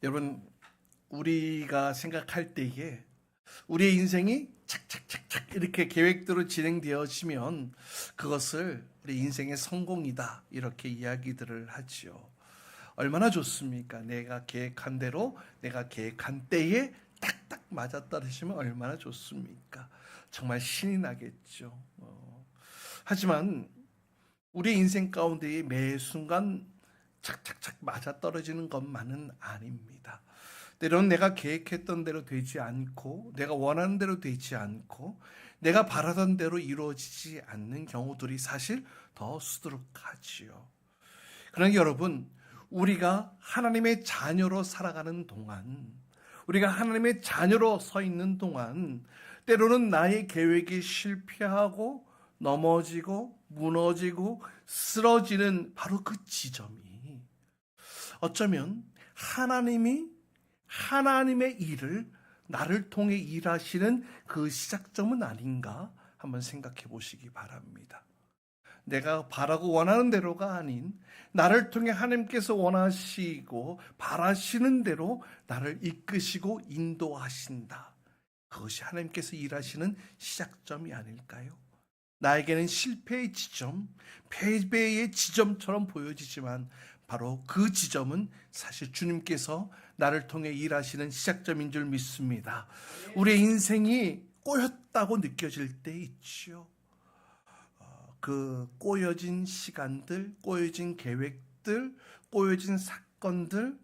여러분, 우리가 생각할 때에 우리의 인생이 착착착착 이렇게 계획대로 진행되어지면 그것을 우리 인생의 성공이다 이렇게 이야기들을 하지요. 얼마나 좋습니까? 내가 계획한 대로 내가 계획한 때에 딱딱 맞아떨어지면 얼마나 좋습니까? 정말 신이 나겠죠. 하지만 우리 인생 가운데의 매 순간 착착착 맞아떨어지는 것만은 아닙니다. 때로는 내가 계획했던 대로 되지 않고 내가 원하는 대로 되지 않고 내가 바라던 대로 이루어지지 않는 경우들이 사실 더 수두룩하지요. 그러나 여러분, 우리가 하나님의 자녀로 살아가는 동안, 우리가 하나님의 자녀로 서 있는 동안 때로는 나의 계획이 실패하고 넘어지고 무너지고 쓰러지는 바로 그 지점이 어쩌면 하나님의 일을 나를 통해 일하시는 그 시작점은 아닌가 한번 생각해 보시기 바랍니다. 내가 바라고 원하는 대로가 아닌 나를 통해 하나님께서 원하시고 바라시는 대로 나를 이끄시고 인도하신다. 그것이 하나님께서 일하시는 시작점이 아닐까요? 나에게는 실패의 지점, 패배의 지점처럼 보여지지만 바로 그 지점은 사실 주님께서 나를 통해 일하시는 시작점인 줄 믿습니다. 우리의 인생이 꼬였다고 느껴질 때 있죠. 그 꼬여진 시간들, 꼬여진 계획들, 꼬여진 사건들,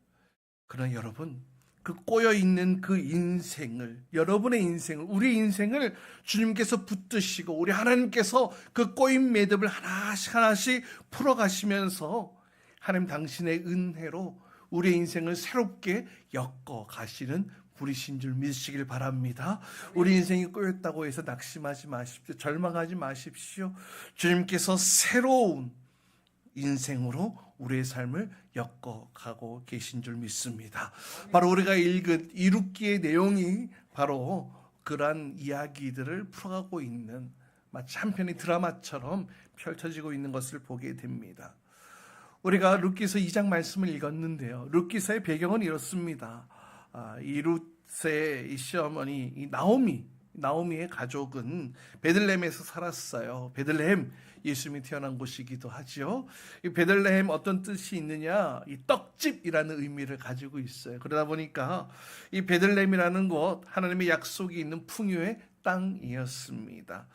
그러나 여러분, 그 꼬여있는 그 인생을, 여러분의 인생을, 우리 인생을 주님께서 붙드시고 우리 하나님께서 그 꼬인 매듭을 하나씩 풀어가시면서 하나님 당신의 은혜로 우리의 인생을 새롭게 엮어 가시는 분이신 줄 믿으시길 바랍니다. 우리 인생이 꼬였다고 해서 낙심하지 마십시오. 절망하지 마십시오. 주님께서 새로운 인생으로 우리의 삶을 엮어가고 계신 줄 믿습니다. 바로 우리가 읽은 이룻기의 내용이 바로 그러한 이야기들을 풀어가고 있는 마치 한 편의 드라마처럼 펼쳐지고 있는 것을 보게 됩니다. 우리가 룻기서 2장 말씀을 읽었는데요. 룻기서의 배경은 이렇습니다. 이 룻의 이 시어머니 이 나오미의 가족은 베들레헴에서 살았어요. 베들레헴, 예수님이 태어난 곳이기도 하죠. 이 베들레헴 어떤 뜻이 있느냐? 이 떡집이라는 의미를 가지고 있어요. 그러다 보니까 이 베들레헴이라는 곳, 하나님의 약속이 있는 풍요의 땅이었습니다.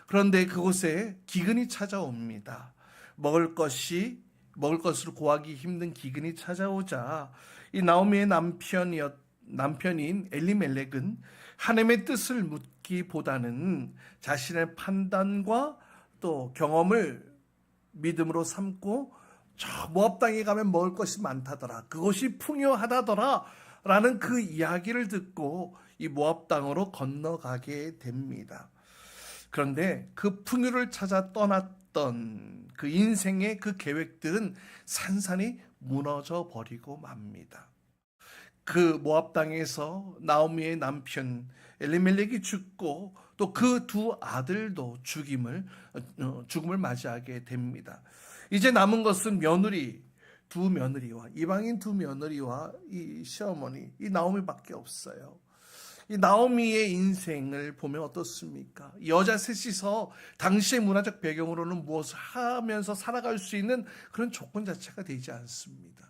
그런데 그곳에 기근이 찾아옵니다. 먹을 것으로 구하기 힘든 기근이 찾아오자 이 나오미의 남편인 엘리멜렉은 하나님의 뜻을 묻기보다는 자신의 판단과 또 경험을 믿음으로 삼고 저 모압 땅에 가면 먹을 것이 많다더라, 그것이 풍요하다더라 라는 그 이야기를 듣고 이 모압 땅으로 건너가게 됩니다. 그런데 그 풍요를 찾아 떠났던 그 인생의 그 계획들은 산산이 무너져 버리고 맙니다. 그 모압 땅에서 나오미의 남편 엘리멜렉이 죽고 또 그 두 아들도 죽음을 맞이하게 됩니다. 이제 남은 것은 두 며느리와 이방인 두 며느리와 이 시어머니 이 나오미밖에 없어요. 이 나오미의 인생을 보면 어떻습니까? 여자 셋이서 당시의 문화적 배경으로는 무엇을 하면서 살아갈 수 있는 그런 조건 자체가 되지 않습니다.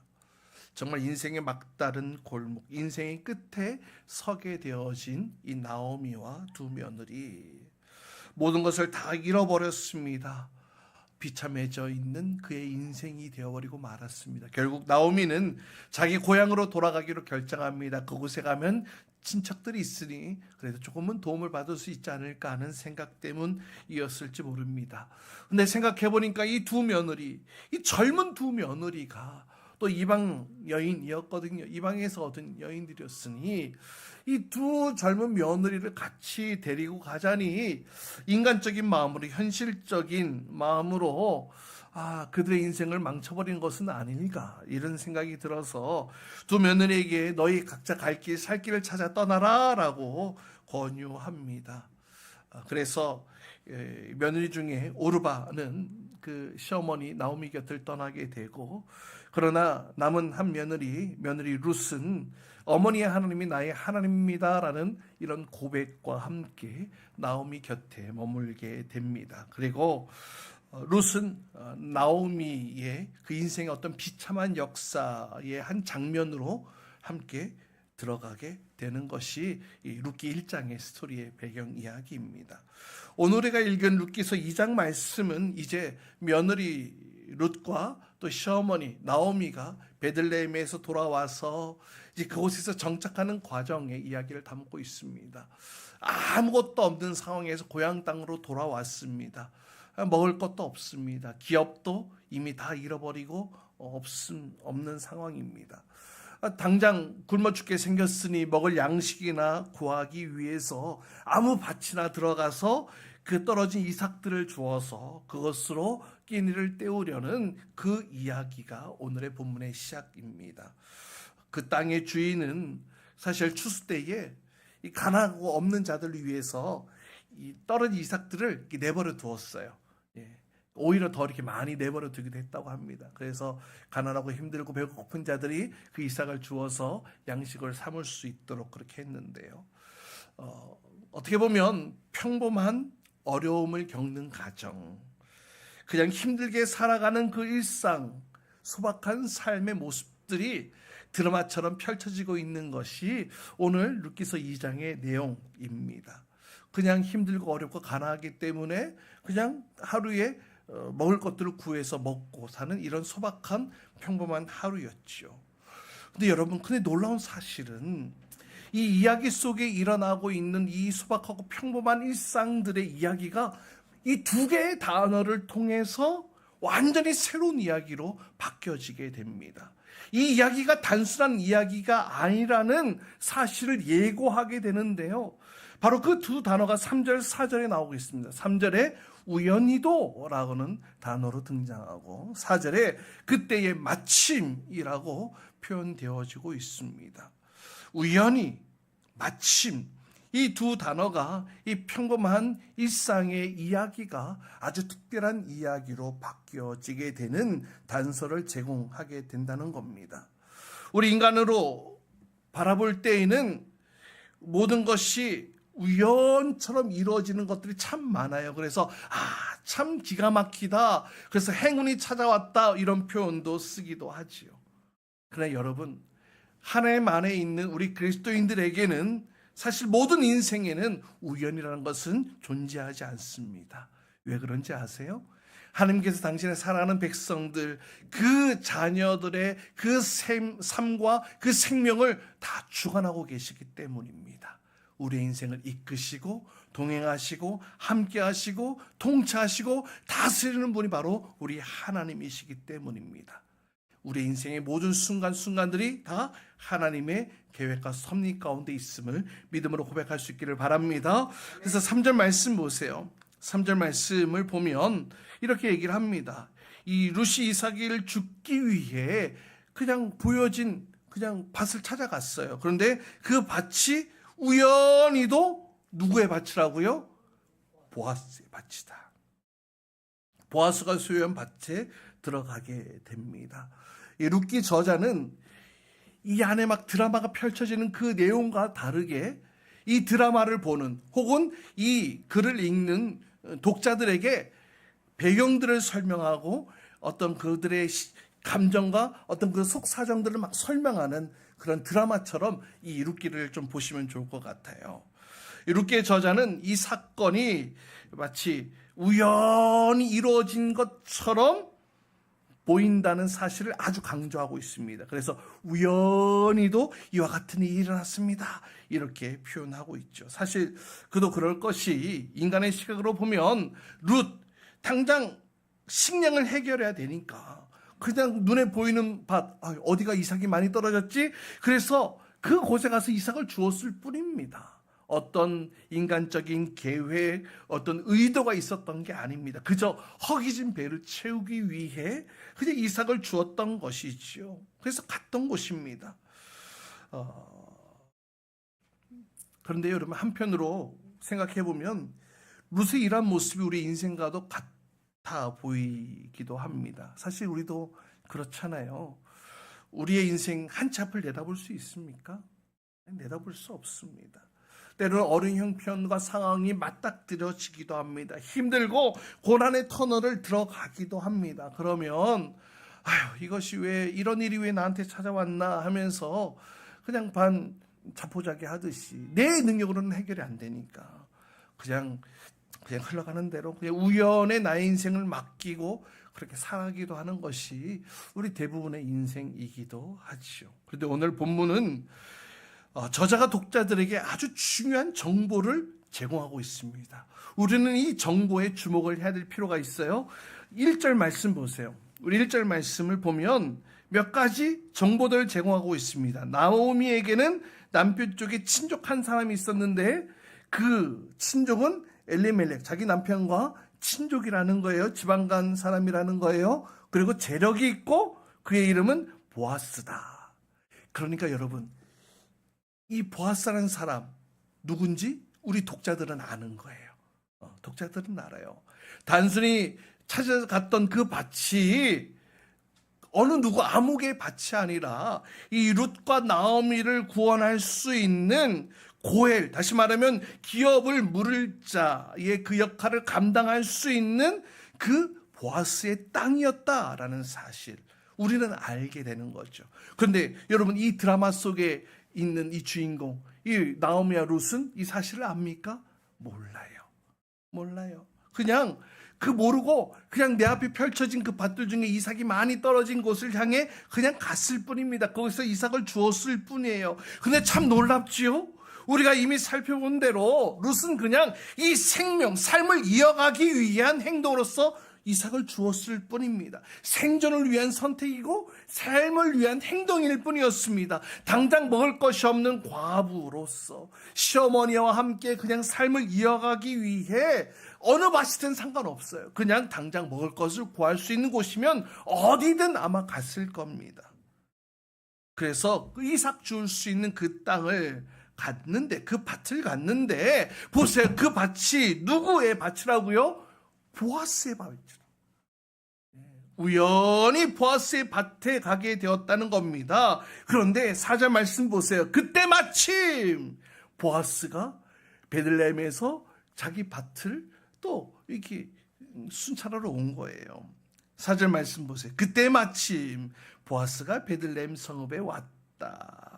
정말 인생의 막다른 골목, 인생의 끝에 서게 되어진 이 나오미와 두 며느리, 모든 것을 다 잃어버렸습니다. 비참해져 있는 그의 인생이 되어버리고 말았습니다. 결국 나오미는 자기 고향으로 돌아가기로 결정합니다. 그곳에 가면 친척들이 있으니 그래도 조금은 도움을 받을 수 있지 않을까 하는 생각 때문이었을지 모릅니다. 근데 생각해보니까 이 젊은 두 며느리가 또 이방 여인이었거든요. 이방에서 얻은 여인들이었으니 이 두 젊은 며느리를 같이 데리고 가자니 인간적인 마음으로, 현실적인 마음으로 그들의 인생을 망쳐버린 것은 아닐까, 이런 생각이 들어서 두 며느리에게 너희 각자 갈 길, 살 길을 찾아 떠나라 라고 권유합니다. 그래서 며느리 중에 오르바는 그 시어머니 나오미 곁을 떠나게 되고, 그러나 남은 한 며느리 룻은 어머니의 하나님이 나의 하나님입니다라는 이런 고백과 함께 나오미 곁에 머물게 됩니다. 그리고 룻은 나오미의 그 인생의 어떤 비참한 역사의 한 장면으로 함께 들어가게 되는 것이 이 룻기 1장의 스토리의 배경 이야기입니다. 오늘 우리가 읽은 룻기서 2장 말씀은 이제 며느리 룻과 또 시어머니 나오미가 베들레헴에서 돌아와서 이제 그곳에서 정착하는 과정의 이야기를 담고 있습니다. 아무것도 없는 상황에서 고향 땅으로 돌아왔습니다. 먹을 것도 없습니다. 기업도 이미 다 잃어버리고 없는 상황입니다. 당장 굶어 죽게 생겼으니 먹을 양식이나 구하기 위해서 아무 밭이나 들어가서 그 떨어진 이삭들을 주어서 그것으로 끼니를 때우려는 그 이야기가 오늘의 본문의 시작입니다. 그 땅의 주인은 사실 추수 때에 이 가난하고 없는 자들을 위해서 이 떨어진 이삭들을 내버려 두었어요. 오히려 더 이렇게 많이 내버려 두기도 했다고 합니다. 그래서 가난하고 힘들고 배고픈 자들이 그 이삭을 주어서 양식을 삼을 수 있도록 그렇게 했는데요. 어떻게 보면 평범한 어려움을 겪는 가정, 그냥 힘들게 살아가는 그 일상, 소박한 삶의 모습들이 드라마처럼 펼쳐지고 있는 것이 오늘 룻기서 2장의 내용입니다. 그냥 힘들고 어렵고 가난하기 때문에 그냥 하루에 먹을 것들을 구해서 먹고 사는 이런 소박한 평범한 하루였죠. 근데 여러분, 근데 놀라운 사실은 이 이야기 속에 일어나고 있는 이 소박하고 평범한 일상들의 이야기가 이 두 개의 단어를 통해서 완전히 새로운 이야기로 바뀌어지게 됩니다. 이 이야기가 단순한 이야기가 아니라는 사실을 예고하게 되는데요. 바로 그 두 단어가 3절, 4절에 나오고 있습니다. 3절에 우연히도 라고는 단어로 등장하고 4절에 그때의 마침이라고 표현되어지고 있습니다. 우연히, 마침, 이 두 단어가 이 평범한 일상의 이야기가 아주 특별한 이야기로 바뀌어지게 되는 단서를 제공하게 된다는 겁니다. 우리 인간으로 바라볼 때에는 모든 것이 우연처럼 이루어지는 것들이 참 많아요. 그래서 참 기가 막히다, 그래서 행운이 찾아왔다, 이런 표현도 쓰기도 하지요. 그러나 여러분, 하나님 안에 있는 우리 그리스도인들에게는 사실 모든 인생에는 우연이라는 것은 존재하지 않습니다. 왜 그런지 아세요? 하나님께서 당신의 사랑하는 백성들, 그 자녀들의 그 삶과 그 생명을 다 주관하고 계시기 때문입니다. 우리의 인생을 이끄시고 동행하시고 함께하시고 통치하시고 다스리는 분이 바로 우리 하나님이시기 때문입니다. 우리 인생의 모든 순간순간들이 다 하나님의 계획과 섭리 가운데 있음을 믿음으로 고백할 수 있기를 바랍니다. 그래서 3절 말씀 보세요. 3절 말씀을 보면 이렇게 얘기를 합니다. 이 룻이 이삭을 죽기 위해 그냥 보여진 그냥 밭을 찾아갔어요. 그런데 그 밭이 우연히도 누구의 밭이라고요? 보아스의 밭이다. 보아스가 소유한 밭에 들어가게 됩니다. 이 룻기 저자는 이 안에 막 드라마가 펼쳐지는 그 내용과 다르게 이 드라마를 보는 혹은 이 글을 읽는 독자들에게 배경들을 설명하고 어떤 그들의 감정과 어떤 그 속사정들을 막 설명하는 그런 드라마처럼 이 룻기를 좀 보시면 좋을 것 같아요. 이 룻기의 저자는 이 사건이 마치 우연히 이루어진 것처럼 보인다는 사실을 아주 강조하고 있습니다. 그래서 우연히도 이와 같은 일이 일어났습니다, 이렇게 표현하고 있죠. 사실 그도 그럴 것이, 인간의 시각으로 보면 룻 당장 식량을 해결해야 되니까 그냥 눈에 보이는 밭, 어디가 이삭이 많이 떨어졌지? 그래서 그 곳에 가서 이삭을 주었을 뿐입니다. 어떤 인간적인 계획, 어떤 의도가 있었던 게 아닙니다. 그저 허기진 배를 채우기 위해 그냥 이삭을 주었던 것이지요. 그래서 갔던 곳입니다. 그런데 여러분, 한편으로 생각해 보면 룻의 이런 모습이 우리 인생과도 같아 보이기도 합니다. 사실 우리도 그렇잖아요. 우리의 인생 한 치 앞을 내다볼 수 있습니까? 내다볼 수 없습니다. 때로는 어린 형편과 상황이 맞닥뜨려지기도 합니다. 힘들고 고난의 터널을 들어가기도 합니다. 그러면 아휴, 이것이 왜 이런 일이 왜 나한테 찾아왔나 하면서 그냥 자포자기 하듯이 내 능력으로는 해결이 안 되니까 그냥 흘러가는 대로 그냥 우연의 나의 인생을 맡기고 그렇게 살아가기도 하는 것이 우리 대부분의 인생이기도 하지요. 그런데 오늘 본문은 저자가 독자들에게 아주 중요한 정보를 제공하고 있습니다. 우리는 이 정보에 주목을 해야 될 필요가 있어요. 1절 말씀 보세요. 우리 1절 말씀을 보면 몇 가지 정보들을 제공하고 있습니다. 나오미에게는 남편 쪽에 친족한 사람이 있었는데 그 친족은 엘리멜렉, 자기 남편과 친족이라는 거예요. 지방 간 사람이라는 거예요. 그리고 재력이 있고 그의 이름은 보아스다. 그러니까 여러분, 이 보아스라는 사람 누군지 우리 독자들은 아는 거예요. 독자들은 알아요. 단순히 찾아갔던 그 밭이 어느 누구 아무개의 밭이 아니라 이 룻과 나오미를 구원할 수 있는 고엘, 다시 말하면 기업을 물을 자의 그 역할을 감당할 수 있는 그 보아스의 땅이었다라는 사실 우리는 알게 되는 거죠. 그런데 여러분, 이 드라마 속에 있는 이 주인공, 이 나오미와 룻은 이 사실을 압니까? 몰라요. 그냥 모르고 그냥 내 앞에 펼쳐진 그 밭들 중에 이삭이 많이 떨어진 곳을 향해 그냥 갔을 뿐입니다. 거기서 이삭을 주었을 뿐이에요. 근데 참 놀랍지요? 우리가 이미 살펴본 대로 룻은 그냥 이 삶을 이어가기 위한 행동으로서 이삭을 주었을 뿐입니다. 생존을 위한 선택이고 삶을 위한 행동일 뿐이었습니다. 당장 먹을 것이 없는 과부로서 시어머니와 함께 그냥 삶을 이어가기 위해 어느 밭이든 상관없어요. 그냥 당장 먹을 것을 구할 수 있는 곳이면 어디든 아마 갔을 겁니다. 그래서 그 이삭 줄 수 있는 그 땅을 갔는데, 그 밭을 갔는데 보세요. 그 밭이 누구의 밭이라고요? 보아스의 밭이죠. 우연히 보아스의 밭에 가게 되었다는 겁니다. 그런데 4절 말씀 보세요. 그때 마침 보아스가 베들레헴에서 자기 밭을 또 이렇게 순찰하러 온 거예요. 4절 말씀 보세요. 그때 마침 보아스가 베들레헴 성읍에 왔다.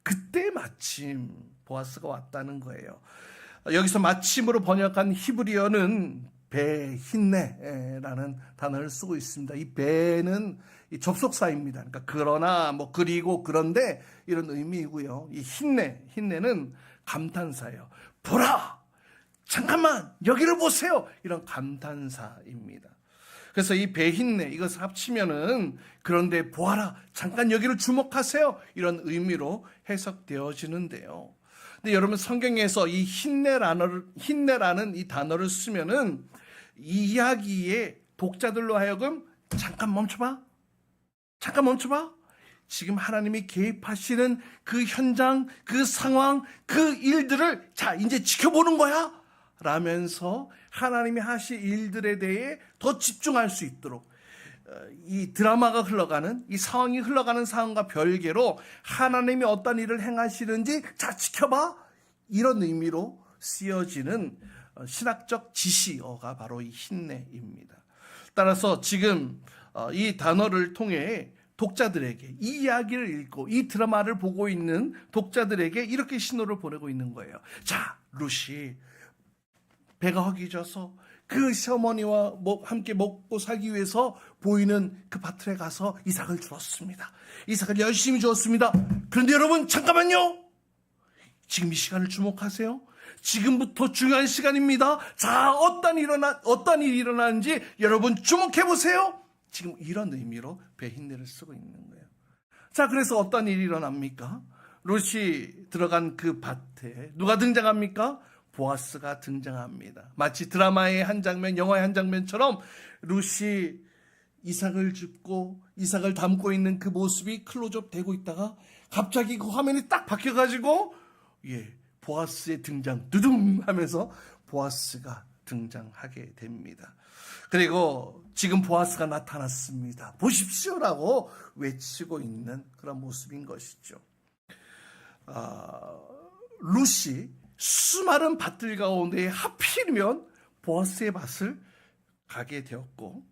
그때 마침 보아스가 왔다는 거예요. 여기서 마침으로 번역한 히브리어는 베힌네라는 단어를 쓰고 있습니다. 이 베는 접속사입니다. 그러니까 그러나 그리고 그런데 이런 의미이고요. 이 힌네는 감탄사예요. 보라! 잠깐만! 여기를 보세요! 이런 감탄사입니다. 그래서 이 베힌네 이것을 합치면은 그런데 보아라! 잠깐 여기를 주목하세요! 이런 의미로 해석되어지는데요. 근데 여러분, 성경에서 이 힌네라는 이 단어를 쓰면은 이 이야기의 독자들로 하여금 잠깐 멈춰봐. 지금 하나님이 개입하시는 그 현장, 그 상황, 그 일들을 자, 이제 지켜보는 거야 라면서 하나님이 하실 일들에 대해 더 집중할 수 있도록 이 드라마가 흘러가는, 이 상황이 흘러가는 상황과 별개로 하나님이 어떤 일을 행하시는지 자, 지켜봐, 이런 의미로 쓰여지는 신학적 지시어가 바로 이 힌네입니다. 따라서 지금 이 단어를 통해 독자들에게, 이 이야기를 읽고 이 드라마를 보고 있는 독자들에게 이렇게 신호를 보내고 있는 거예요. 자, 룻이 배가 허기져서 그 시어머니와 함께 먹고 살기 위해서 보이는 그 밭에 가서 이삭을 주었습니다. 이삭을 열심히 주었습니다. 그런데 여러분, 잠깐만요. 지금 이 시간을 주목하세요. 지금부터 중요한 시간입니다. 자, 어떤 일이 일어나는지 여러분 주목해 보세요. 지금 이런 의미로 베힌네를 쓰고 있는 거예요. 자, 그래서 어떤 일이 일어납니까? 룻이 들어간 그 밭에 누가 등장합니까? 보아스가 등장합니다. 마치 드라마의 한 장면, 영화의 한 장면처럼 룻이 이삭을 줍고 이삭을 담고 있는 그 모습이 클로즈업 되고 있다가 갑자기 그 화면이 딱 바뀌어가지고 보아스의 등장, 두둥 하면서 보아스가 등장하게 됩니다. 그리고 지금 보아스가 나타났습니다. 보십시오라고 외치고 있는 그런 모습인 것이죠. 룻이 수많은 밭들 가운데 하필이면 보아스의 밭을 가게 되었고,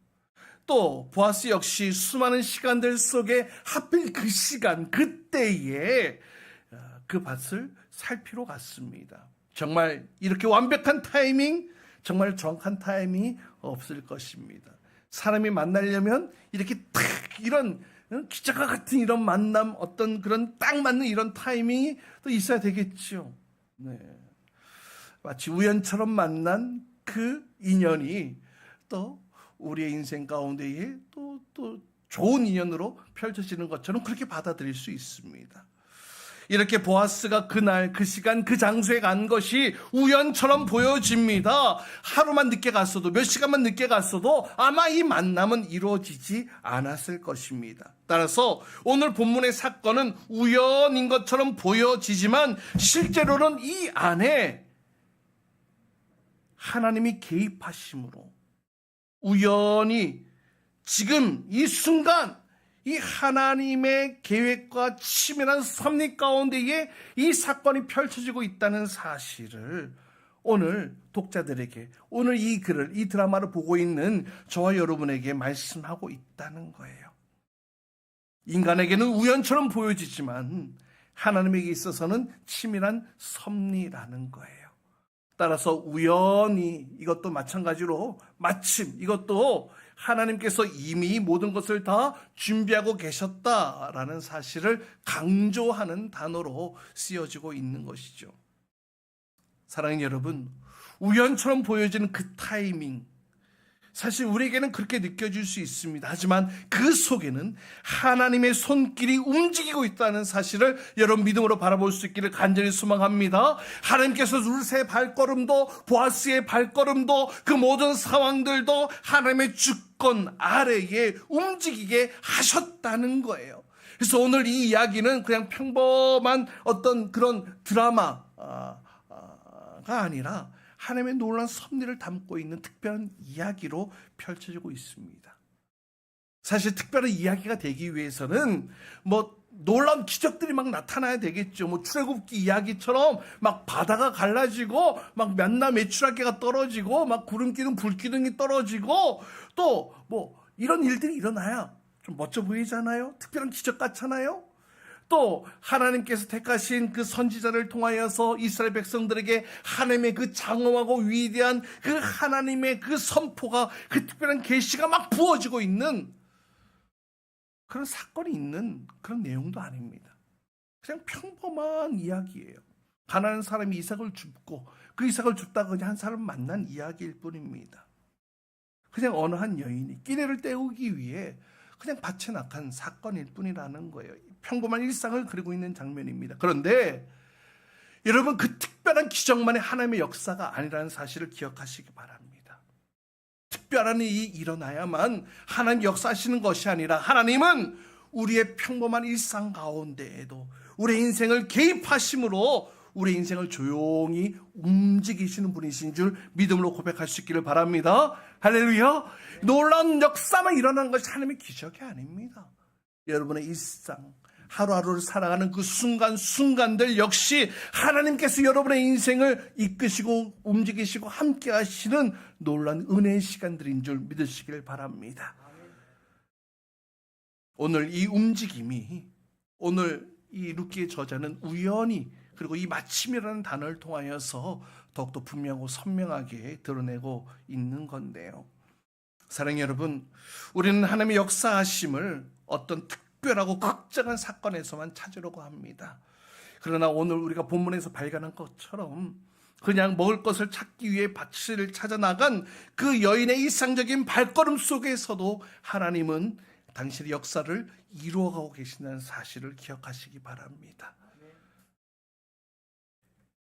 또 보아스 역시 수많은 시간들 속에 하필 그 시간 그때에 그 밭을 살피러 갔습니다. 정말 이렇게 완벽한 타이밍, 정말 정확한 타이밍이 없을 것입니다. 사람이 만나려면 이렇게 탁 이런 기적과 같은 이런 만남, 어떤 그런 딱 맞는 이런 타이밍이 또 있어야 되겠죠. 네. 마치 우연처럼 만난 그 인연이 또 우리의 인생 가운데에 또 좋은 인연으로 펼쳐지는 것처럼 그렇게 받아들일 수 있습니다. 이렇게 보아스가 그날 그 시간 그 장소에 간 것이 우연처럼 보여집니다. 하루만 늦게 갔어도, 몇 시간만 늦게 갔어도 아마 이 만남은 이루어지지 않았을 것입니다. 따라서 오늘 본문의 사건은 우연인 것처럼 보여지지만 실제로는 이 안에 하나님이 개입하심으로 우연히 지금 이 순간 이 하나님의 계획과 치밀한 섭리 가운데에 이 사건이 펼쳐지고 있다는 사실을 오늘 독자들에게, 오늘 이 글을, 이 드라마를 보고 있는 저와 여러분에게 말씀하고 있다는 거예요. 인간에게는 우연처럼 보여지지만 하나님에게 있어서는 치밀한 섭리라는 거예요. 따라서 우연히, 이것도 마찬가지로 마침 이것도 하나님께서 이미 모든 것을 다 준비하고 계셨다라는 사실을 강조하는 단어로 쓰여지고 있는 것이죠. 사랑하는 여러분, 우연처럼 보여지는 그 타이밍, 사실 우리에게는 그렇게 느껴질 수 있습니다. 하지만 그 속에는 하나님의 손길이 움직이고 있다는 사실을 여러분 믿음으로 바라볼 수 있기를 간절히 소망합니다. 하나님께서 룻의 발걸음도, 보아스의 발걸음도, 그 모든 상황들도 하나님의 주권 아래에 움직이게 하셨다는 거예요. 그래서 오늘 이 이야기는 그냥 평범한 어떤 그런 드라마가 아니라 하나님의 놀라운 섭리를 담고 있는 특별한 이야기로 펼쳐지고 있습니다. 사실 특별한 이야기가 되기 위해서는 놀라운 기적들이 막 나타나야 되겠죠. 출애굽기 이야기처럼 막 바다가 갈라지고 막 만나 메추라기가 떨어지고 막 구름기둥 불기둥이 떨어지고 또 이런 일들이 일어나야 좀 멋져 보이잖아요. 특별한 기적 같잖아요. 또 하나님께서 택하신 그 선지자를 통하여서 이스라엘 백성들에게 하나님의 그 장엄하고 위대한 그 하나님의 그 선포가, 그 특별한 계시가 막 부어지고 있는 그런 사건이 있는 그런 내용도 아닙니다. 그냥 평범한 이야기예요. 가난한 사람이 이삭을 줍고 그 이삭을 줍다가 그냥 한 사람 만난 이야기일 뿐입니다. 그냥 어느 한 여인이 끼니를 때우기 위해 그냥 밭에 나간 사건일 뿐이라는 거예요. 평범한 일상을 그리고 있는 장면입니다. 그런데 여러분, 그 특별한 기적만의 하나님의 역사가 아니라는 사실을 기억하시기 바랍니다. 특별한 일이 일어나야만 하나님 역사하시는 것이 아니라 하나님은 우리의 평범한 일상 가운데에도 우리의 인생을 개입하심으로 우리의 인생을 조용히 움직이시는 분이신 줄 믿음으로 고백할 수 있기를 바랍니다. 할렐루야. 놀라운 역사만 일어나는 것이 하나님의 기적이 아닙니다. 여러분의 일상, 하루하루를 살아가는 그 순간순간들 역시 하나님께서 여러분의 인생을 이끄시고 움직이시고 함께 하시는 놀라운 은혜의 시간들인 줄 믿으시길 바랍니다. 오늘 이 움직임이, 오늘 이 룻기의 저자는 우연히, 그리고 이 마침이라는 단어를 통하여서 더욱더 분명하고 선명하게 드러내고 있는 건데요. 사랑하는 여러분, 우리는 하나님의 역사하심을 어떤 특별하고 극적한 사건에서만 찾으려고 합니다. 그러나 오늘 우리가 본문에서 발견한 것처럼 그냥 먹을 것을 찾기 위해 밭을 찾아 나간 그 여인의 일상적인 발걸음 속에서도 하나님은 당신의 역사를 이루어가고 계신다는 사실을 기억하시기 바랍니다.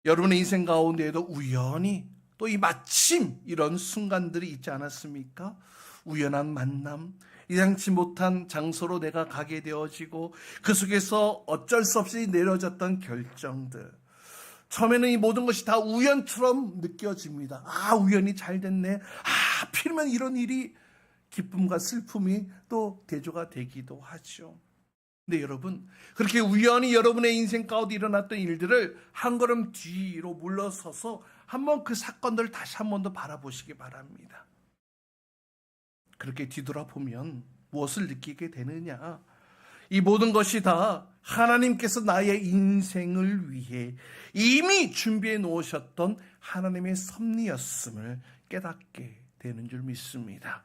여러분의 인생 가운데에도 우연히 또 이 마침 이런 순간들이 있지 않았습니까? 우연한 만남, 예상치 못한 장소로 내가 가게 되어지고 그 속에서 어쩔 수 없이 내려졌던 결정들, 처음에는 이 모든 것이 다 우연처럼 느껴집니다. 우연히 잘 됐네. 하필이면 이런 일이 기쁨과 슬픔이 또 대조가 되기도 하죠. 근데 여러분, 그렇게 우연히 여러분의 인생 가운데 일어났던 일들을 한 걸음 뒤로 물러서서 한번 그 사건들을 다시 한 번 더 바라보시기 바랍니다. 그렇게 뒤돌아보면 무엇을 느끼게 되느냐? 이 모든 것이 다 하나님께서 나의 인생을 위해 이미 준비해 놓으셨던 하나님의 섭리였음을 깨닫게 되는 줄 믿습니다.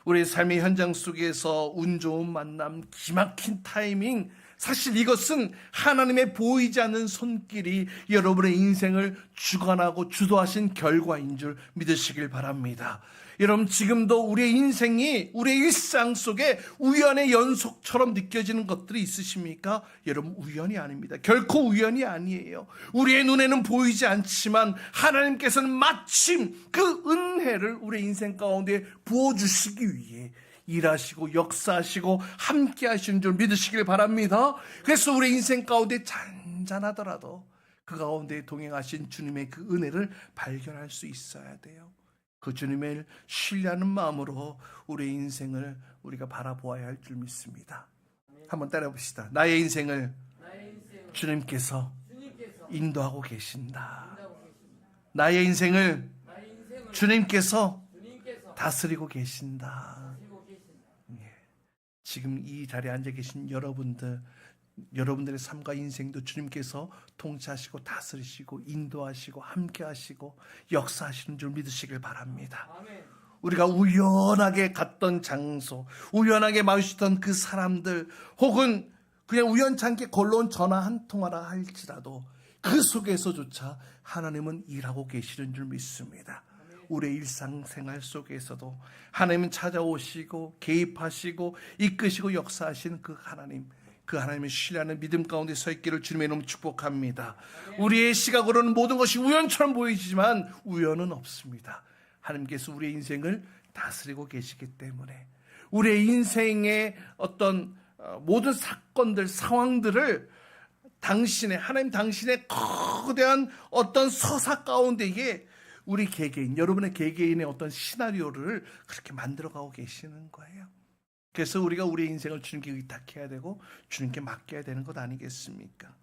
우리 삶의 현장 속에서 운 좋은 만남, 기막힌 타이밍, 사실 이것은 하나님의 보이지 않는 손길이 여러분의 인생을 주관하고 주도하신 결과인 줄 믿으시길 바랍니다. 여러분, 지금도 우리의 인생이 우리의 일상 속에 우연의 연속처럼 느껴지는 것들이 있으십니까? 여러분, 우연이 아닙니다. 결코 우연이 아니에요. 우리의 눈에는 보이지 않지만 하나님께서는 마침 그 은혜를 우리의 인생 가운데 부어주시기 위해 일하시고 역사하시고 함께 하시는 줄 믿으시길 바랍니다. 그래서 우리 인생 가운데 잔잔하더라도 그 가운데 동행하신 주님의 그 은혜를 발견할 수 있어야 돼요. 그 주님을 신뢰하는 마음으로 우리의 인생을 우리가 바라보아야 할 줄 믿습니다. 한번 따라해 봅시다. 나의 인생을 주님께서 인도하고 계신다. 나의 인생을 주님께서 다스리고 계신다. 지금 이 자리에 앉아 계신 여러분들의 삶과 인생도 주님께서 통치하시고 다스리시고 인도하시고 함께하시고 역사하시는 줄 믿으시길 바랍니다. 우리가 우연하게 갔던 장소, 우연하게 마주쳤던 그 사람들, 혹은 그냥 우연찮게 걸러온 전화 한 통화라 할지라도 그 속에서조차 하나님은 일하고 계시는 줄 믿습니다. 우리의 일상생활 속에서도 하나님은 찾아오시고 개입하시고 이끄시고 역사하시는 그 하나님의 신뢰하는 믿음 가운데 서 있기를 주님의 이름으로 축복합니다. 우리의 시각으로는 모든 것이 우연처럼 보이지만 우연은 없습니다. 하나님께서 우리의 인생을 다스리고 계시기 때문에 우리의 인생의 어떤 모든 사건들, 상황들을 하나님 당신의 거대한 어떤 서사 가운데에 우리 개개인, 여러분의 개개인의 어떤 시나리오를 그렇게 만들어가고 계시는 거예요. 그래서 우리가 우리의 인생을 주님께 의탁해야 되고 주님께 맡겨야 되는 것 아니겠습니까?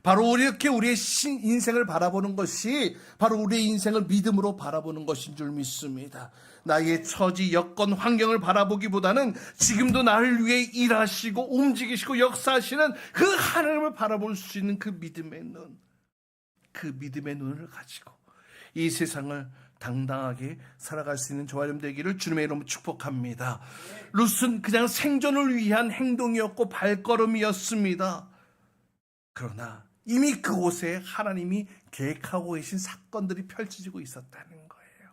바로 이렇게 우리의 인생을 바라보는 것이 바로 우리의 인생을 믿음으로 바라보는 것인 줄 믿습니다. 나의 처지, 여건, 환경을 바라보기보다는 지금도 나를 위해 일하시고 움직이시고 역사하시는 그 하나님을 바라볼 수 있는 그 믿음의 눈을 가지고 이 세상을 당당하게 살아갈 수 있는 저와 여러분 되기를 주님의 이름으로 축복합니다. 룻은 그냥 생존을 위한 행동이었고 발걸음이었습니다. 그러나 이미 그곳에 하나님이 계획하고 계신 사건들이 펼쳐지고 있었다는 거예요.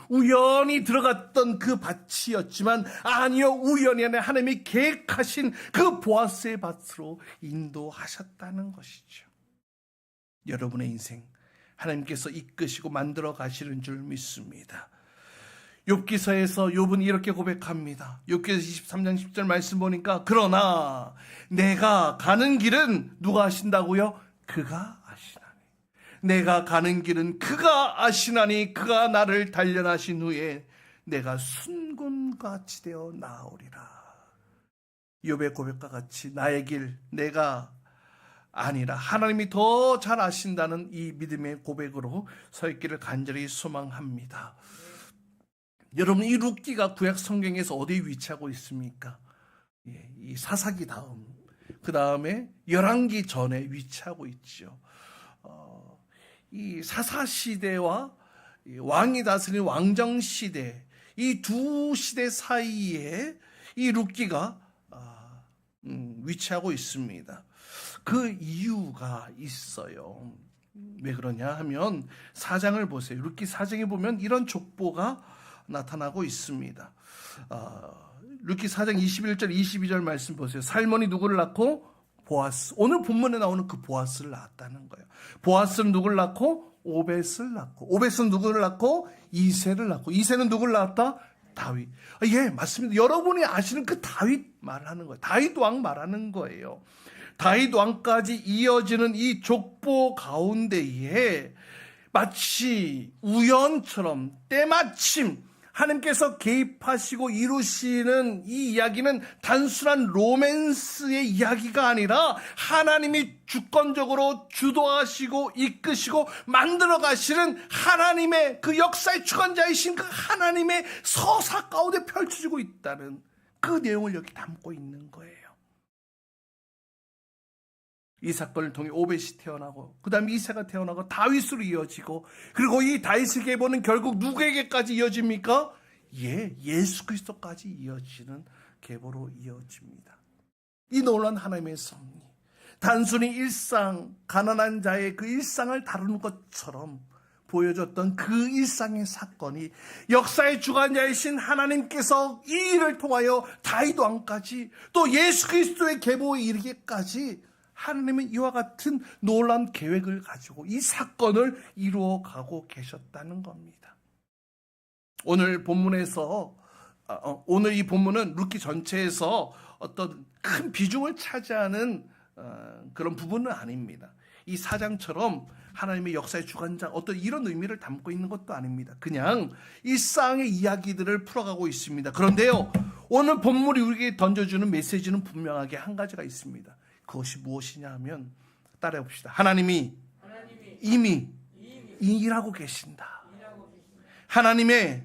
우연히 들어갔던 그 밭이었지만 아니요, 우연이 아니라 하나님이 계획하신 그 보아스의 밭으로 인도하셨다는 것이죠. 여러분의 인생 하나님께서 이끄시고 만들어 가시는 줄 믿습니다. 욥기서에서 욥은 이렇게 고백합니다. 욥기서 23장 10절 말씀 보니까 그러나 내가 가는 길은 누가 아신다고요? 그가 아시나니. 내가 가는 길은 그가 아시나니 그가 나를 단련하신 후에 내가 순금같이 되어 나아오리라. 욥의 고백과 같이 나의 길, 내가 아니라 하나님이 더 잘 아신다는 이 믿음의 고백으로 서 있기를 간절히 소망합니다. 여러분, 이 룻기가 구약 성경에서 어디에 위치하고 있습니까? 이 사사기 다음, 그 다음에 열왕기 전에 위치하고 있죠. 이 사사 시대와 왕이 다스린 왕정 시대, 이 두 시대 사이에 이 룻기가 위치하고 있습니다. 그 이유가 있어요. 왜 그러냐 하면 사장을 보세요. 룻기 사장에 보면 이런 족보가 나타나고 있습니다. 룻기 4장 21절 22절 말씀 보세요. 살몬이 누구를 낳고? 보아스. 오늘 본문에 나오는 그 보아스를 낳았다는 거예요. 보아스는 누구를 낳고? 오벳을 낳고. 오벳은 누구를 낳고? 이새를 낳고. 이새는 누구를 낳았다? 다윗. 예, 맞습니다. 여러분이 아시는 그 다윗 말하는 거예요. 다윗 왕 말하는 거예요. 다윗 왕까지 이어지는 이 족보 가운데에 마치 우연처럼 때마침 하나님께서 개입하시고 이루시는 이 이야기는 단순한 로맨스의 이야기가 아니라 하나님이 주권적으로 주도하시고 이끄시고 만들어 가시는 하나님의 그 역사의 주관자이신 그 하나님의 서사 가운데 펼쳐지고 있다는 그 내용을 여기 담고 있는 거예요. 이 사건을 통해 오벳이 태어나고 그 다음에 이새가 태어나고 다윗으로 이어지고, 그리고 이 다윗의 계보는 결국 누구에게까지 이어집니까? 예수 그리스도까지 이어지는 계보로 이어집니다. 이 놀라운 하나님의 섭리, 단순히 일상, 가난한 자의 그 일상을 다루는 것처럼 보여줬던 그 일상의 사건이 역사의 주관자이신 하나님께서 이 일을 통하여 다윗 왕까지 또 예수 그리스도의 계보에 이르기까지 하나님은 이와 같은 놀라운 계획을 가지고 이 사건을 이루어가고 계셨다는 겁니다. 오늘 본문에서 오늘 이 본문은 룻기 전체에서 어떤 큰 비중을 차지하는 그런 부분은 아닙니다. 이 사장처럼 하나님의 역사의 주관자 어떤 이런 의미를 담고 있는 것도 아닙니다. 그냥 일상의 이야기들을 풀어가고 있습니다. 그런데요, 오늘 본문이 우리에게 던져주는 메시지는 분명하게 한 가지가 있습니다. 그것이 무엇이냐 하면 따라해 봅시다. 하나님이 이미 일하고 계신다. 하나님의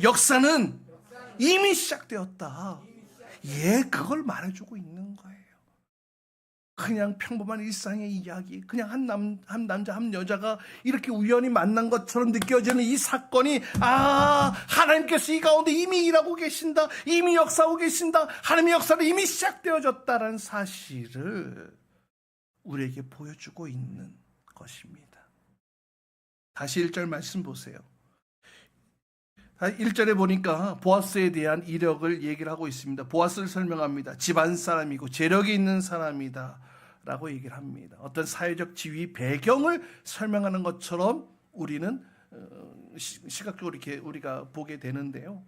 역사는 이미 시작되었다. 그걸 말해주고 있는 거예요. 그냥 평범한 일상의 이야기, 그냥 한 남자 한 여자가 이렇게 우연히 만난 것처럼 느껴지는 이 사건이 하나님께서 이 가운데 이미 일하고 계신다, 이미 역사하고 계신다, 하나님의 역사는 이미 시작되어졌다라는 사실을 우리에게 보여주고 있는 것입니다. 다시 1절 말씀 보세요. 1절에 보니까 보아스에 대한 이력을 얘기를 하고 있습니다. 보아스를 설명합니다. 집안 사람이고 재력이 있는 사람이다 라고 얘기를 합니다. 어떤 사회적 지위 배경을 설명하는 것처럼 우리는 시각적으로 이렇게 우리가 보게 되는데요.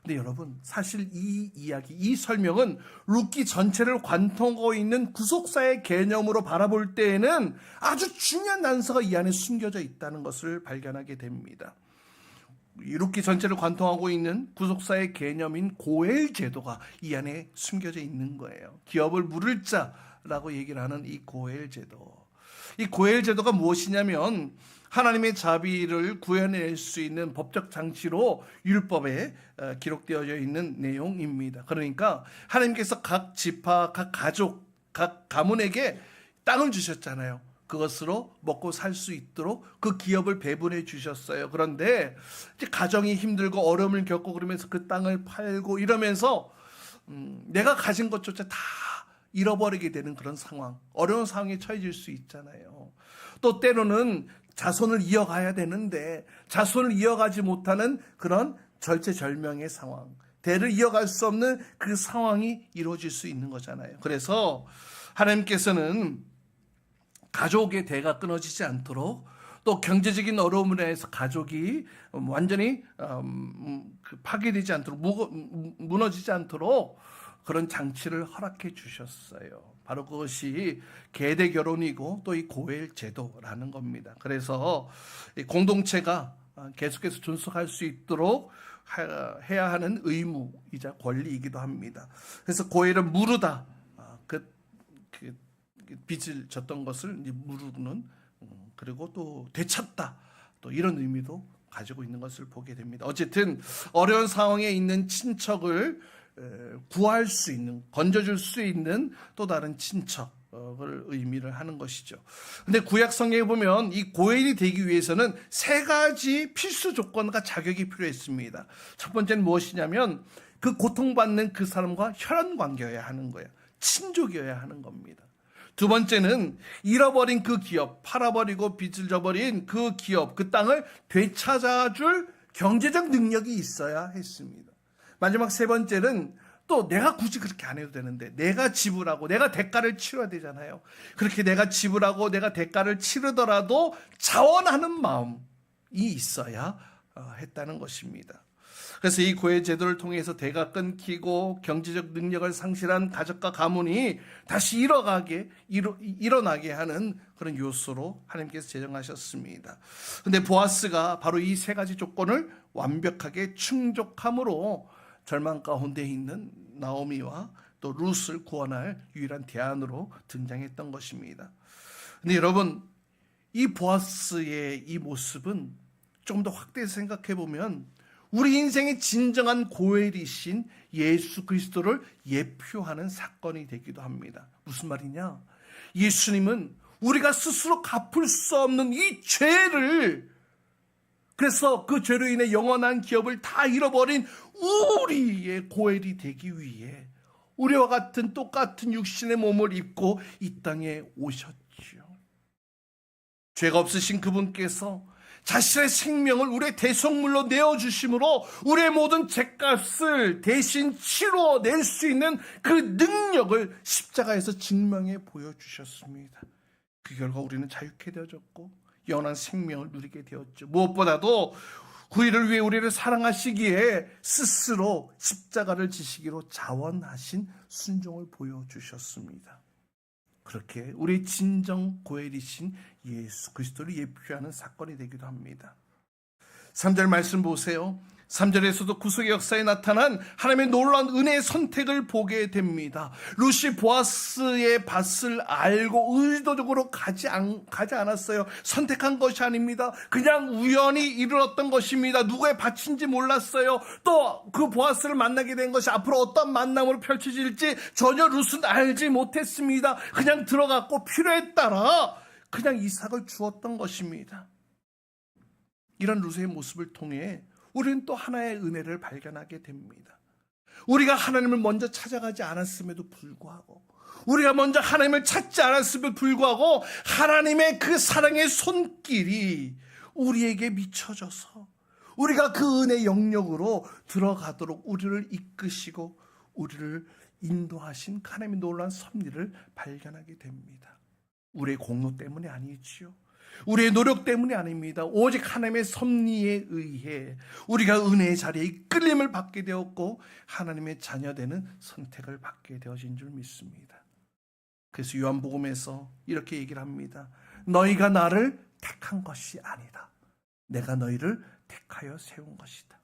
근데 여러분, 사실 이 이야기, 이 설명은 룻기 전체를 관통하고 있는 구속사의 개념으로 바라볼 때에는 아주 중요한 단서가 이 안에 숨겨져 있다는 것을 발견하게 됩니다. 룻기 전체를 관통하고 있는 구속사의 개념인 고엘 제도가 이 안에 숨겨져 있는 거예요. 기업을 물을 자라고 얘기를 하는 이 고엘 제도. 이 고엘 제도가 무엇이냐면 하나님의 자비를 구해낼 수 있는 법적 장치로 율법에 기록되어져 있는 내용입니다. 그러니까 하나님께서 각 지파, 각 가족, 각 가문에게 땅을 주셨잖아요. 그것으로 먹고 살 수 있도록 그 기업을 배분해 주셨어요. 그런데 이제 가정이 힘들고 어려움을 겪고 그러면서 그 땅을 팔고 이러면서 내가 가진 것조차 다 잃어버리게 되는 그런 상황, 어려운 상황에 처해질 수 있잖아요. 또 때로는 자손을 이어가야 되는데 자손을 이어가지 못하는 그런 절체절명의 상황, 대를 이어갈 수 없는 그 상황이 이루어질 수 있는 거잖아요. 그래서 하나님께서는 가족의 대가 끊어지지 않도록, 또 경제적인 어려움으로 해서 가족이 완전히 파괴되지 않도록, 무너지지 않도록 그런 장치를 허락해 주셨어요. 바로 그것이 계대 결혼이고 또 이 고엘 제도라는 겁니다. 그래서 공동체가 계속해서 존속할 수 있도록 해야 하는 의무이자 권리이기도 합니다. 그래서 고엘은 무르다, 빚을 졌던 것을 이제 무르는, 그리고 또 되찾다, 또 이런 의미도 가지고 있는 것을 보게 됩니다. 어쨌든 어려운 상황에 있는 친척을 구할 수 있는, 건져줄 수 있는 또 다른 친척을 의미를 하는 것이죠. 근데 구약 성경에 보면 이 고엘이 되기 위해서는 세 가지 필수 조건과 자격이 필요했습니다. 첫 번째는 무엇이냐면 그 고통받는 그 사람과 혈연 관계여야 하는 거예요. 친족이어야 하는 겁니다. 두 번째는 잃어버린 그 기업, 팔아버리고 빚을 져버린 그 기업, 그 땅을 되찾아줄 경제적 능력이 있어야 했습니다. 마지막 세 번째는 또 내가 굳이 그렇게 안 해도 되는데 내가 지불하고 내가 대가를 치러야 되잖아요. 그렇게 내가 지불하고 내가 대가를 치르더라도 자원하는 마음이 있어야 했다는 것입니다. 그래서 이 고해 제도를 통해서 대가 끊기고 경제적 능력을 상실한 가족과 가문이 다시 일어나게 하는 그런 요소로 하나님께서 제정하셨습니다. 근데 보아스가 바로 이 세 가지 조건을 완벽하게 충족함으로 절망 가운데 있는 나오미와 또 룻을 구원할 유일한 대안으로 등장했던 것입니다. 근데 여러분, 이 보아스의 이 모습은 조금 더 확대해서 생각해 보면 우리 인생의 진정한 고엘이신 예수 그리스도를 예표하는 사건이 되기도 합니다. 무슨 말이냐? 예수님은 우리가 스스로 갚을 수 없는 이 죄를, 그래서 그 죄로 인해 영원한 기업을 다 잃어버린 우리의 고엘이 되기 위해 우리와 같은 똑같은 육신의 몸을 입고 이 땅에 오셨지요. 죄가 없으신 그분께서 자신의 생명을 우리의 대속물로 내어주심으로 우리의 모든 죄값을 대신 치루어낼 수 있는 그 능력을 십자가에서 증명해 보여주셨습니다. 그 결과 우리는 자유케 되어졌고 영원한 생명을 누리게 되었죠. 무엇보다도 구의를 위해 우리를 사랑하시기에 스스로 십자가를 지시기로 자원하신 순종을 보여주셨습니다. 그렇게 우리 진정 고엘이신 예수 그리스도를 예표하는 사건이 되기도 합니다. 3절 말씀 보세요. 3절에서도 구속의 역사에 나타난 하나님의 놀라운 은혜의 선택을 보게 됩니다. 룻이 보아스의 밭을 알고 의도적으로 가지 않았어요. 선택한 것이 아닙니다. 그냥 우연히 이르렀던 것입니다. 누구의 밭인지 몰랐어요. 또 그 보아스를 만나게 된 것이 앞으로 어떤 만남으로 펼쳐질지 전혀 룻은 알지 못했습니다. 그냥 들어갔고 필요에 따라 그냥 이삭을 주었던 것입니다. 이런 룻의 모습을 통해 우리는 또 하나의 은혜를 발견하게 됩니다. 우리가 하나님을 먼저 찾아가지 않았음에도 불구하고, 우리가 먼저 하나님을 찾지 않았음에도 불구하고 하나님의 그 사랑의 손길이 우리에게 미쳐져서 우리가 그 은혜 영역으로 들어가도록 우리를 이끄시고 우리를 인도하신 하나님의 놀라운 섭리를 발견하게 됩니다. 우리의 공로 때문이 아니지요. 우리의 노력 때문이 아닙니다. 오직 하나님의 섭리에 의해 우리가 은혜의 자리에 이끌림을 받게 되었고 하나님의 자녀되는 선택을 받게 되어진 줄 믿습니다. 그래서 요한복음에서 이렇게 얘기를 합니다. 너희가 나를 택한 것이 아니다. 내가 너희를 택하여 세운 것이다.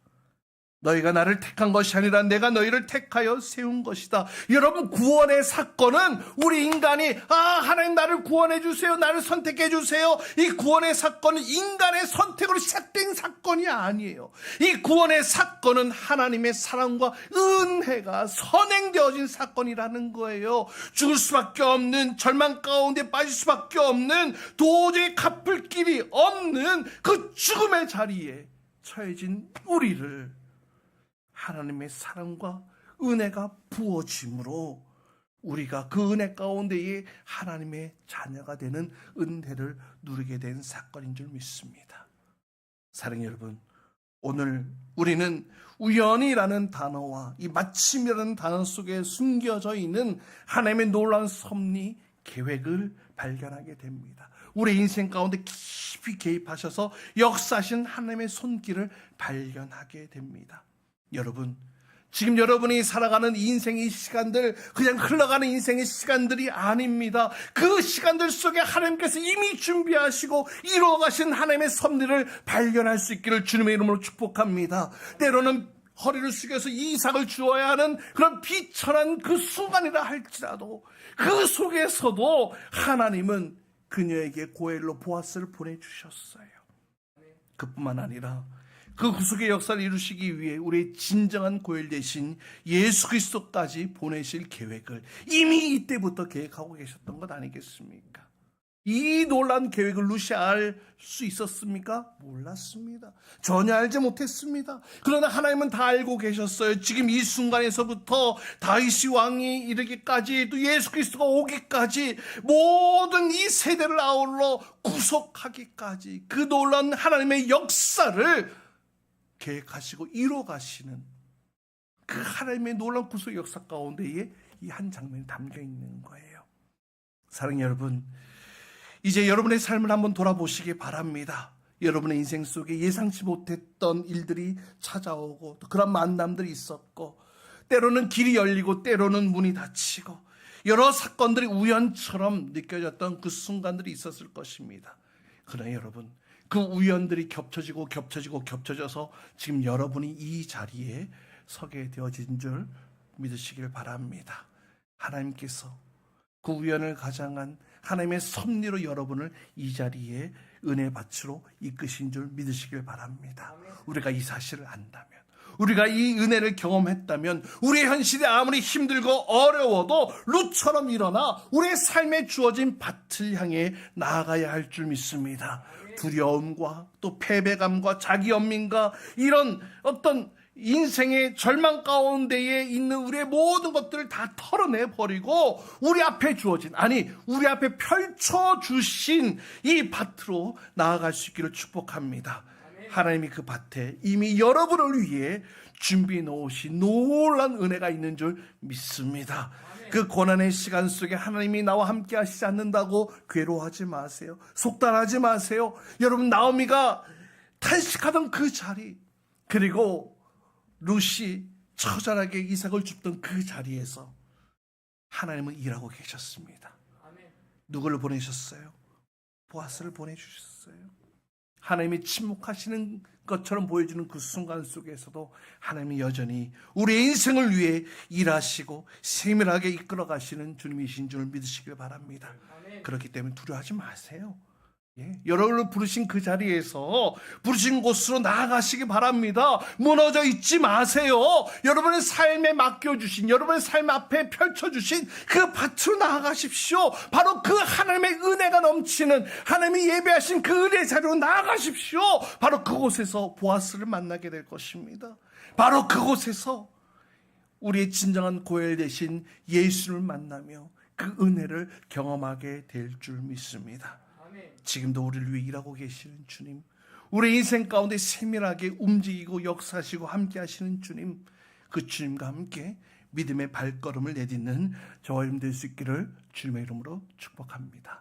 너희가 나를 택한 것이 아니라 내가 너희를 택하여 세운 것이다. 여러분, 구원의 사건은 우리 인간이 하나님 나를 구원해 주세요, 나를 선택해 주세요, 이 구원의 사건은 인간의 선택으로 시작된 사건이 아니에요. 이 구원의 사건은 하나님의 사랑과 은혜가 선행되어진 사건이라는 거예요. 죽을 수밖에 없는, 절망 가운데 빠질 수밖에 없는, 도저히 갚을 길이 없는 그 죽음의 자리에 처해진 우리를 하나님의 사랑과 은혜가 부어짐으로 우리가 그 은혜 가운데에 하나님의 자녀가 되는 은혜를 누리게 된 사건인 줄 믿습니다. 사랑하는 여러분, 오늘 우리는 우연이라는 단어와 이 마침이라는 단어 속에 숨겨져 있는 하나님의 놀라운 섭리, 계획을 발견하게 됩니다. 우리 인생 가운데 깊이 개입하셔서 역사하신 하나님의 손길을 발견하게 됩니다. 여러분, 지금 여러분이 살아가는 인생의 시간들, 그냥 흘러가는 인생의 시간들이 아닙니다. 그 시간들 속에 하나님께서 이미 준비하시고 이루어가신 하나님의 섭리를 발견할 수 있기를 주님의 이름으로 축복합니다. 때로는 허리를 숙여서 이삭을 주어야 하는 그런 비천한 그 순간이라 할지라도 그 속에서도 하나님은 그녀에게 고엘로 보아스를 보내주셨어요. 그뿐만 아니라 그 구속의 역사를 이루시기 위해 우리의 진정한 고엘 대신 예수 그리스도까지 보내실 계획을 이미 이때부터 계획하고 계셨던 것 아니겠습니까? 이 놀라운 계획을 룻이 알 수 있었습니까? 몰랐습니다. 전혀 알지 못했습니다. 그러나 하나님은 다 알고 계셨어요. 지금 이 순간에서부터 다윗이 왕이 이르기까지, 또 예수 그리스도가 오기까지, 모든 이 세대를 아울러 구속하기까지 그 놀라운 하나님의 역사를 계획하시고 이뤄가시는 그 하나님의 놀라운 구속 역사 가운데에 이 한 장면이 담겨 있는 거예요. 사랑하는 여러분, 이제 여러분의 삶을 한번 돌아보시기 바랍니다. 여러분의 인생 속에 예상치 못했던 일들이 찾아오고 또 그런 만남들이 있었고 때로는 길이 열리고 때로는 문이 닫히고 여러 사건들이 우연처럼 느껴졌던 그 순간들이 있었을 것입니다. 그러나 여러분, 그 우연들이 겹쳐져서 지금 여러분이 이 자리에 서게 되어진 줄 믿으시길 바랍니다. 하나님께서 그 우연을 가장한 하나님의 섭리로 여러분을 이 자리에 은혜 밭으로 이끄신 줄 믿으시길 바랍니다. 우리가 이 사실을 안다면, 우리가 이 은혜를 경험했다면 우리의 현실이 아무리 힘들고 어려워도 룻처럼 일어나 우리의 삶에 주어진 밭을 향해 나아가야 할 줄 믿습니다. 두려움과 또 패배감과 자기 연민과 이런 어떤 인생의 절망 가운데에 있는 우리의 모든 것들을 다 털어내버리고 우리 앞에 주어진, 아니 우리 앞에 펼쳐주신 이 밭으로 나아갈 수 있기를 축복합니다. 하나님이 그 밭에 이미 여러분을 위해 준비해 놓으신 놀라운 은혜가 있는 줄 믿습니다. 그 고난의 시간 속에 하나님이 나와 함께 하시지 않는다고 괴로워하지 마세요. 속단하지 마세요. 여러분, 나오미가 탄식하던 그 자리, 그리고 룻이 처절하게 이삭을 줍던 그 자리에서 하나님은 일하고 계셨습니다. 누구를 보내셨어요? 보아스를 보내주셨어요. 하나님이 침묵하시는 것처럼 보여주는 그 순간 속에서도 하나님이 여전히 우리의 인생을 위해 일하시고 세밀하게 이끌어 가시는 주님이신 줄 믿으시길 바랍니다. 그렇기 때문에 두려워하지 마세요. 여러분을 부르신 그 자리에서 부르신 곳으로 나아가시기 바랍니다. 무너져 있지 마세요. 여러분의 삶에 맡겨주신, 여러분의 삶 앞에 펼쳐주신 그 밭으로 나아가십시오. 바로 그 하나님의 은혜가 넘치는, 하나님이 예배하신 그 은혜 자리로 나아가십시오. 바로 그곳에서 보아스를 만나게 될 것입니다. 바로 그곳에서 우리의 진정한 고엘 되신 예수를 만나며 그 은혜를 경험하게 될 줄 믿습니다. 지금도 우리를 위해 일하고 계시는 주님, 우리 인생 가운데 세밀하게 움직이고 역사하시고 함께 하시는 주님, 그 주님과 함께 믿음의 발걸음을 내딛는 저와 여러분 될 수 있기를 주님의 이름으로 축복합니다.